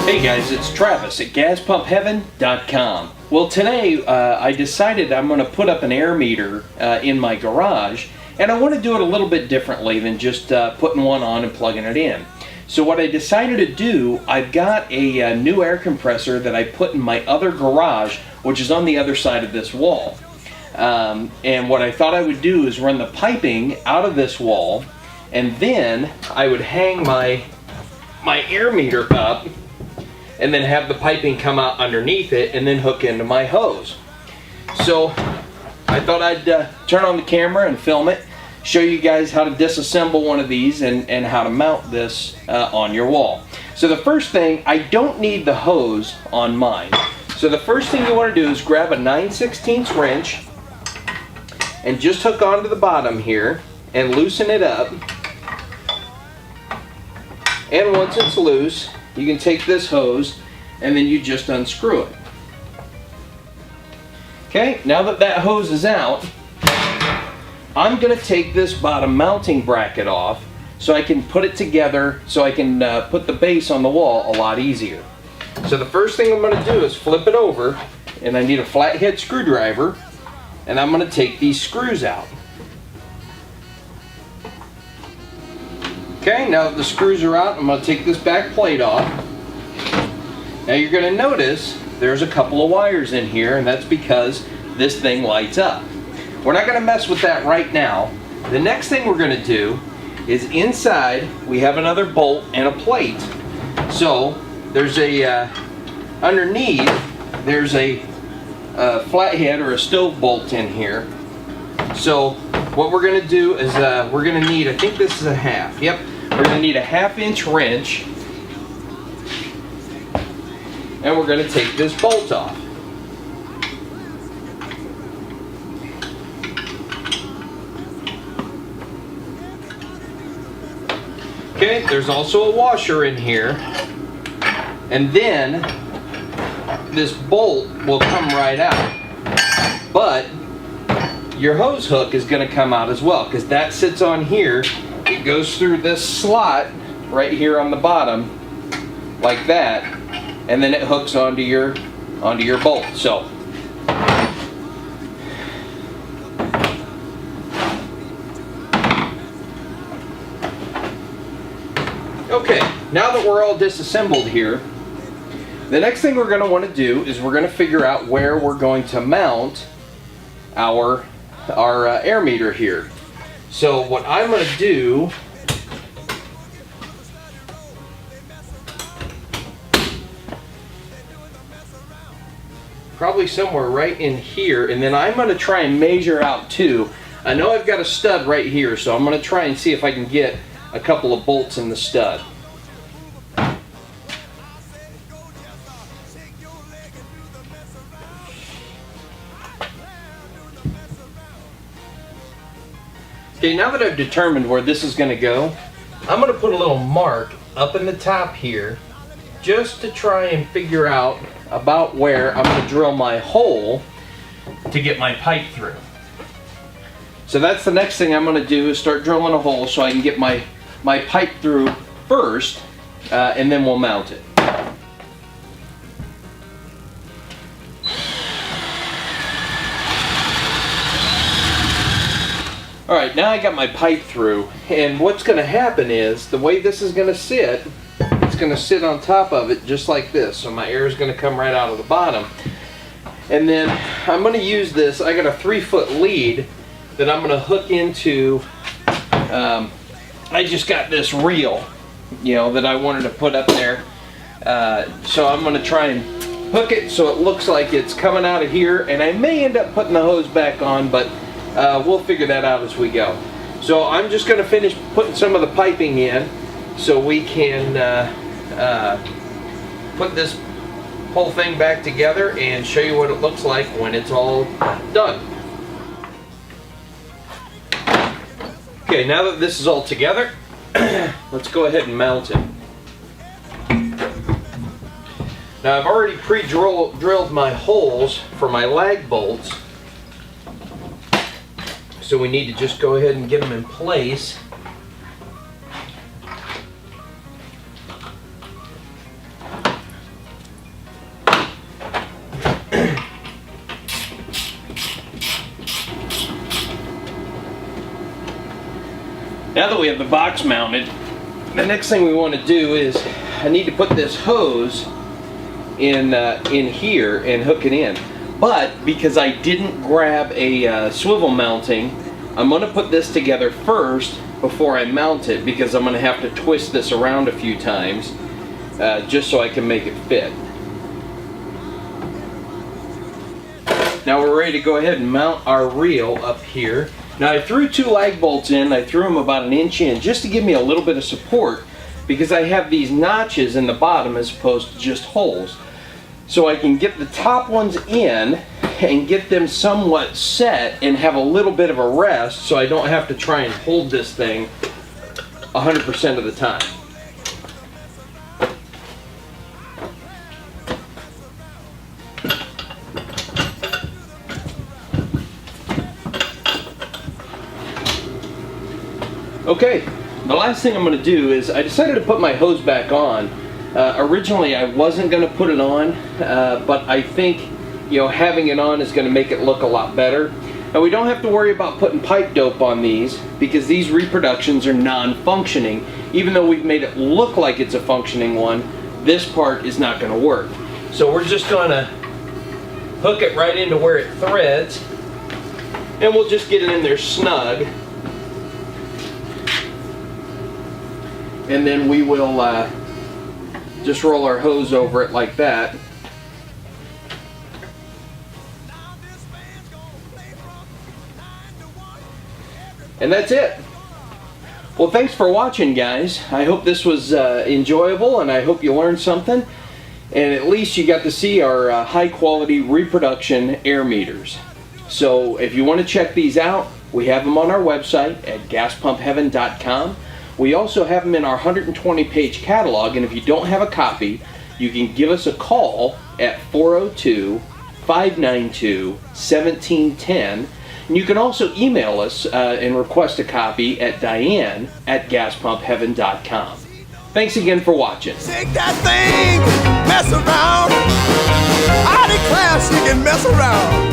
Hey guys, it's Travis at GasPumpHeaven.com. Well, today I decided I'm going to put up an air meter in my garage, and I want to do it a little bit differently than just putting one on and plugging it in. So what I decided to do, I've got a new air compressor that I put in my other garage, which is on the other side of this wall. And what I thought I would do is run the piping out of this wall, and then I would hang my air meter up and then have the piping come out underneath it and then hook into my hose. So I thought I'd turn on the camera and film it, show you guys how to disassemble one of these and how to mount this on your wall. So the first thing, I don't need the hose on mine. So the first thing you want to do is grab a 9/16 wrench and just hook onto the bottom here and loosen it up. And once it's loose, you can take this hose and then you just unscrew it. Okay, now that that hose is out, I'm going to take this bottom mounting bracket off so I can put it together, so I can put the base on the wall a lot easier. So the first thing I'm going to do is flip it over, and I need a flathead screwdriver, and I'm going to take these screws out. Okay, now that the screws are out, I'm going to take this back plate off. Now you're going to notice there's a couple of wires in here, and that's because this thing lights up. We're not going to mess with that right now. The next thing we're going to do is inside we have another bolt and a plate. So there's a underneath there's a flathead or a stove bolt in here. So what we're going to do is we're going to need, I think this is a half. Yep, we're going to need a 1/2-inch wrench, and we're going to take this bolt off. Okay, there's also a washer in here, and then this bolt will come right out, but your hose hook is going to come out as well, because that sits on here. It goes through this slot right here on the bottom like that, and then it hooks onto your bolt. So okay, now that we're all disassembled here, the next thing we're going to want to do is we're going to figure out where we're going to mount our air meter here. So what I'm going to do, probably somewhere right in here, and then I'm going to try and measure out too. I know I've got a stud right here, so I'm going to try and see if I can get a couple of bolts in the stud. Okay, now that I've determined where this is going to go, I'm going to put a little mark up in the top here just to try and figure out about where I'm going to drill my hole to get my pipe through. So that's the next thing I'm going to do, is start drilling a hole so I can get my pipe through first, and then we'll mount it. Alright, now I got my pipe through, and what's going to happen is, the way this is going to sit, it's going to sit on top of it just like this, so my air is going to come right out of the bottom. And then I'm going to use this, I got a 3-foot lead that I'm going to hook into, I just got this reel, that I wanted to put up there, so I'm going to try and hook it so it looks like it's coming out of here, and I may end up putting the hose back on, but we'll figure that out as we go. So I'm just going to finish putting some of the piping in so we can put this whole thing back together and show you what it looks like when it's all done. Okay, now that this is all together, let's go ahead and mount it. Now I've already pre-drilled my holes for my lag bolts, so we need to just go ahead and get them in place. Now that we have the box mounted, the next thing we want to do is I need to put this hose in here and hook it in. But because I didn't grab a swivel mounting, I'm going to put this together first before I mount it, because I'm going to have to twist this around a few times just so I can make it fit. Now we're ready to go ahead and mount our reel up here. Now I threw 2 lag bolts in. I threw them about 1 inch in just to give me a little bit of support, because I have these notches in the bottom as opposed to just holes. So I can get the top ones in and get them somewhat set and have a little bit of a rest, so I don't have to try and hold this thing 100% of the time. Okay, the last thing I'm going to do is I decided to put my hose back on. Originally I wasn't going to put it on, but I think, you know, having it on is going to make it look a lot better. Now we don't have to worry about putting pipe dope on these, because these reproductions are non-functioning. Even though we've made it look like it's a functioning one, this part is not going to work. So we're just going to hook it right into where it threads, and we'll just get it in there snug. And then we will just roll our hose over it like that. And that's it. Well, thanks for watching, guys. I hope this was enjoyable, and I hope you learned something. And at least you got to see our high quality reproduction air meters. So if you want to check these out, we have them on our website at gaspumphheaven.com. We also have them in our 120-page catalog, and if you don't have a copy, you can give us a call at 402-592-1710. And you can also email us and request a copy at Diane@gaspumphheaven.com. Thanks again for watching. Shake that thing, mess around. I declare she can mess around.